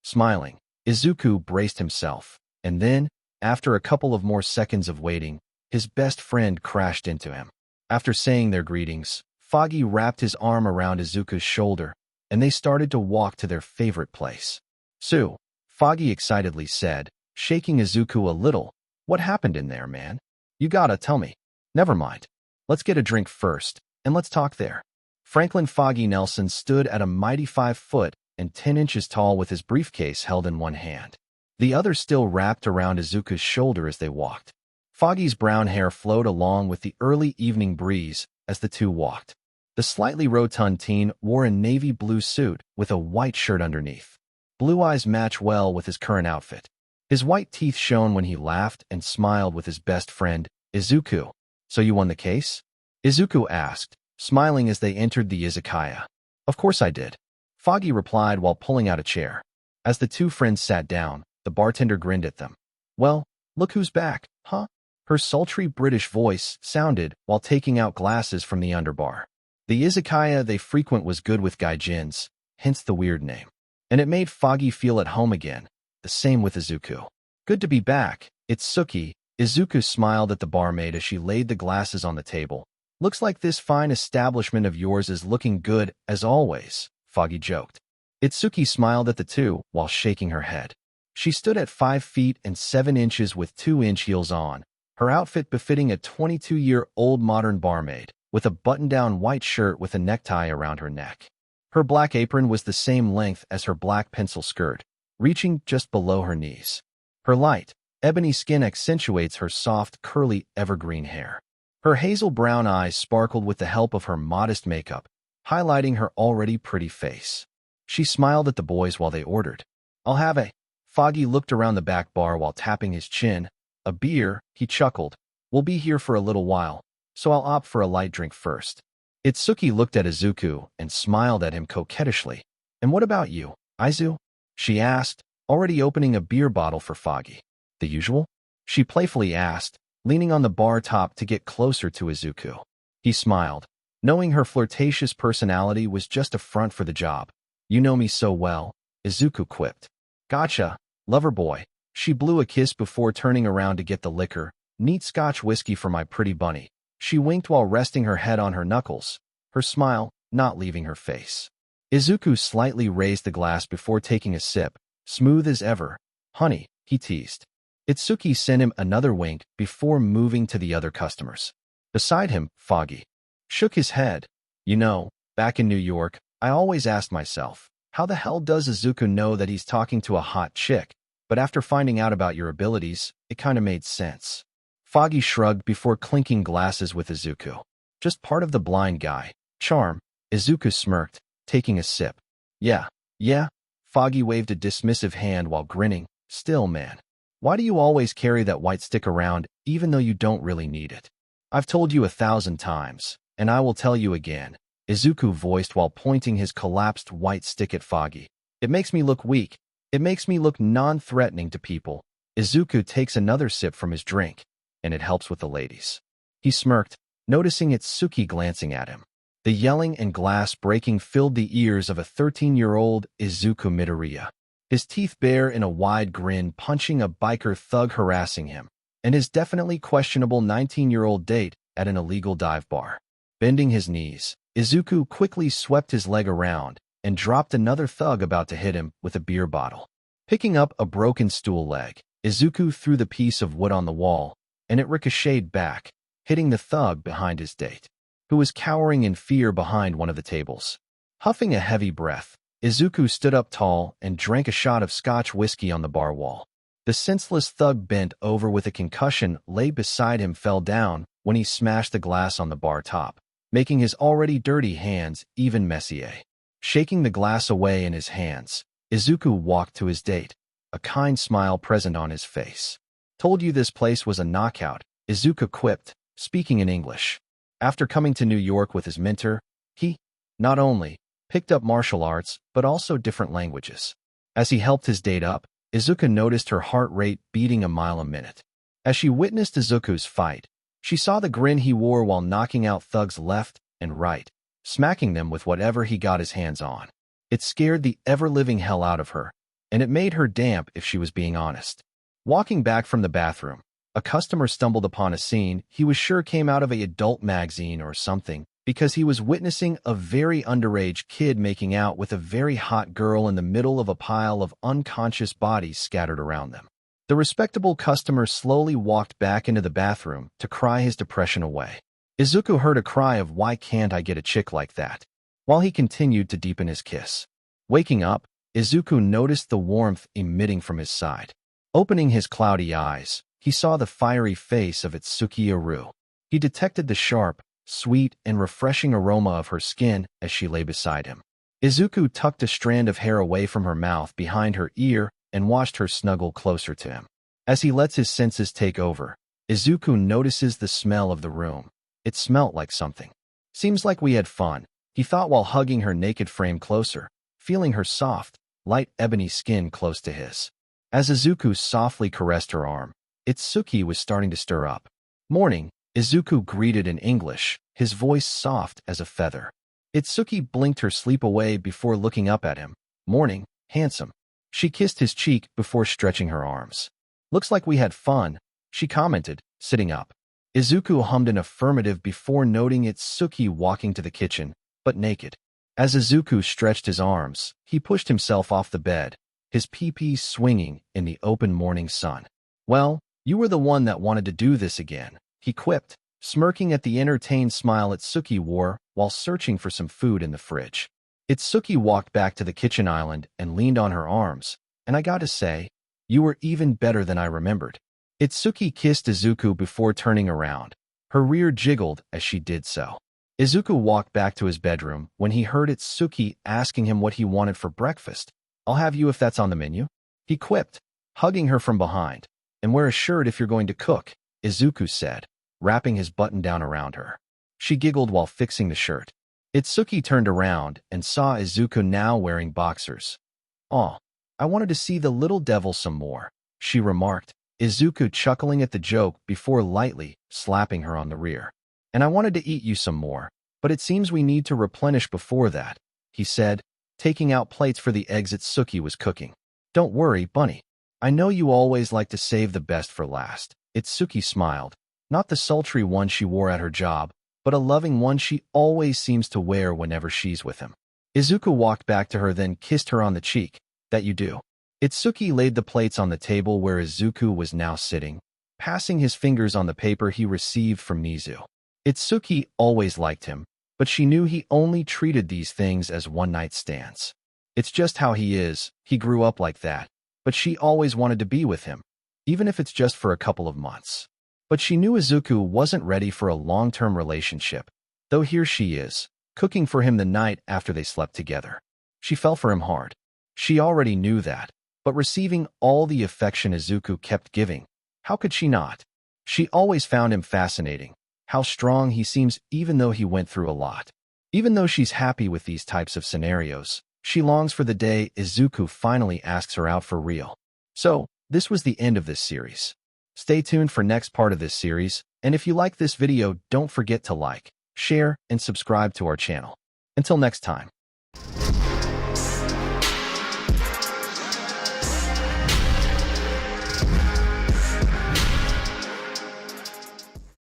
Smiling, Izuku braced himself, and then, after a couple of more seconds of waiting, his best friend crashed into him. After saying their greetings, Foggy wrapped his arm around Izuku's shoulder, and they started to walk to their favorite place. "Sue," Foggy excitedly said, shaking Izuku a little. "What happened in there, man? You gotta tell me." "Never mind. Let's get a drink first, and let's talk there." Franklin Foggy Nelson stood at a mighty 5 foot and 10 inches tall with his briefcase held in one hand. The other still wrapped around Izuku's shoulder as they walked. Foggy's brown hair flowed along with the early evening breeze as the two walked. The slightly rotund teen wore a navy blue suit with a white shirt underneath. Blue eyes match well with his current outfit. His white teeth shone when he laughed and smiled with his best friend, Izuku. "So you won the case?" Izuku asked, smiling as they entered the izakaya. "Of course I did," Foggy replied while pulling out a chair. As the two friends sat down, the bartender grinned at them. "Well, look who's back, huh? Her sultry British voice sounded while taking out glasses from the underbar. The izakaya they frequent was good with gaijins, hence the weird name. And it made Foggy feel at home again, the same with Izuku. Good to be back, it's Suki. Izuku smiled at the barmaid as she laid the glasses on the table. Looks like this fine establishment of yours is looking good, as always, Foggy joked. Itsuki smiled at the two while shaking her head. She stood at 5 feet and 7 inches with 2-inch heels on, her outfit befitting a 22-year-old modern barmaid, with a button-down white shirt with a necktie around her neck. Her black apron was the same length as her black pencil skirt, reaching just below her knees. Her light, ebony skin accentuates her soft, curly, evergreen hair. Her hazel brown eyes sparkled with the help of her modest makeup, highlighting her already pretty face. She smiled at the boys while they ordered. I'll have a... Foggy looked around the back bar while tapping his chin. A beer, he chuckled. We'll be here for a little while, so I'll opt for a light drink first. Itsuki looked at Izuku and smiled at him coquettishly. And what about you, Izu? She asked, already opening a beer bottle for Foggy. The usual? She playfully asked, leaning on the bar top to get closer to Izuku. He smiled, knowing her flirtatious personality was just a front for the job. You know me so well, Izuku quipped. Gotcha, lover boy. She blew a kiss before turning around to get the liquor. Neat Scotch whiskey for my pretty bunny. She winked while resting her head on her knuckles, her smile not leaving her face. Izuku slightly raised the glass before taking a sip, smooth as ever. Honey, he teased. Itsuki sent him another wink before moving to the other customers. Beside him, Foggy shook his head. You know, back in New York, I always asked myself, how the hell does Izuku know that he's talking to a hot chick? But after finding out about your abilities, it kinda made sense. Foggy shrugged before clinking glasses with Izuku. Just part of the blind guy charm, Izuku smirked, taking a sip. Yeah. Foggy waved a dismissive hand while grinning. Still, man. Why do you always carry that white stick around, even though you don't really need it? I've told you 1,000 times, and I will tell you again, Izuku voiced while pointing his collapsed white stick at Foggy. It makes me look weak. It makes me look non-threatening to people. Izuku takes another sip from his drink, and it helps with the ladies. He smirked, noticing Itsuki glancing at him. The yelling and glass breaking filled the ears of a 13-year-old Izuku Midoriya. His teeth bare in a wide grin, punching a biker thug harassing him, and his definitely questionable 19-year-old date at an illegal dive bar. Bending his knees, Izuku quickly swept his leg around and dropped another thug about to hit him with a beer bottle. Picking up a broken stool leg, Izuku threw the piece of wood on the wall, and it ricocheted back, hitting the thug behind his date, who was cowering in fear behind one of the tables. Huffing a heavy breath, Izuku stood up tall and drank a shot of Scotch whiskey on the bar wall. The senseless thug bent over with a concussion lay beside him fell down when he smashed the glass on the bar top, making his already dirty hands even messier. Shaking the glass away in his hands, Izuku walked to his date, a kind smile present on his face. Told you this place was a knockout, Izuku quipped, speaking in English. After coming to New York with his mentor, he, not only picked up martial arts, but also different languages. As he helped his date up, Izuku noticed her heart rate beating a mile a minute. As she witnessed Izuku's fight, she saw the grin he wore while knocking out thugs left and right, smacking them with whatever he got his hands on. It scared the ever-living hell out of her, and it made her damp if she was being honest. Walking back from the bathroom, a customer stumbled upon a scene he was sure came out of an adult magazine or something, because he was witnessing a very underage kid making out with a very hot girl in the middle of a pile of unconscious bodies scattered around them. The respectable customer slowly walked back into the bathroom to cry his depression away. Izuku heard a cry of "Why can't I get a chick like that?" while he continued to deepen his kiss. Waking up, Izuku noticed the warmth emitting from his side. Opening his cloudy eyes, he saw the fiery face of Itsuki Aru. He detected the sharp, sweet, and refreshing aroma of her skin as she lay beside him. Izuku tucked a strand of hair away from her mouth behind her ear and watched her snuggle closer to him. As he lets his senses take over, Izuku notices the smell of the room. It smelt like something. Seems like we had fun, he thought while hugging her naked frame closer, feeling her soft, light ebony skin close to his. As Izuku softly caressed her arm, Itsuki was starting to stir up. Morning, Izuku greeted in English, his voice soft as a feather. Itsuki blinked her sleep away before looking up at him. Morning, handsome. She kissed his cheek before stretching her arms. Looks like we had fun, she commented, sitting up. Izuku hummed an affirmative before noting Itsuki walking to the kitchen, but naked. As Izuku stretched his arms, he pushed himself off the bed, his pee-pee swinging in the open morning sun. Well, you were the one that wanted to do this again, he quipped, smirking at the entertained smile Itsuki wore while searching for some food in the fridge. Itsuki walked back to the kitchen island and leaned on her arms, and I gotta say, you were even better than I remembered. Itsuki kissed Izuku before turning around. Her rear jiggled as she did so. Izuku walked back to his bedroom when he heard Itsuki asking him what he wanted for breakfast. I'll have you if that's on the menu, he quipped, hugging her from behind. And wear a shirt if you're going to cook, Izuku said, wrapping his button-down around her. She giggled while fixing the shirt. Itsuki turned around and saw Izuku now wearing boxers. Aw, I wanted to see the little devil some more, she remarked, Izuku chuckling at the joke before lightly slapping her on the rear. And I wanted to eat you some more, but it seems we need to replenish before that, he said, taking out plates for the eggs Itsuki was cooking. Don't worry, Bunny. I know you always like to save the best for last. Itsuki smiled, not the sultry one she wore at her job, but a loving one she always seems to wear whenever she's with him. Izuku walked back to her then kissed her on the cheek. That you do. Itsuki laid the plates on the table where Izuku was now sitting, passing his fingers on the paper he received from Mizu. Itsuki always liked him, but she knew he only treated these things as one-night stands. It's just how he is, he grew up like that, but she always wanted to be with him, even if it's just for a couple of months. But she knew Izuku wasn't ready for a long-term relationship, though here she is, cooking for him the night after they slept together. She fell for him hard. She already knew that, but receiving all the affection Izuku kept giving, how could she not? She always found him fascinating, how strong he seems even though he went through a lot. Even though she's happy with these types of scenarios, she longs for the day Izuku finally asks her out for real. So, this was the end of this series. Stay tuned for next part of this series, and if you like this video, don't forget to like, share, and subscribe to our channel. Until next time.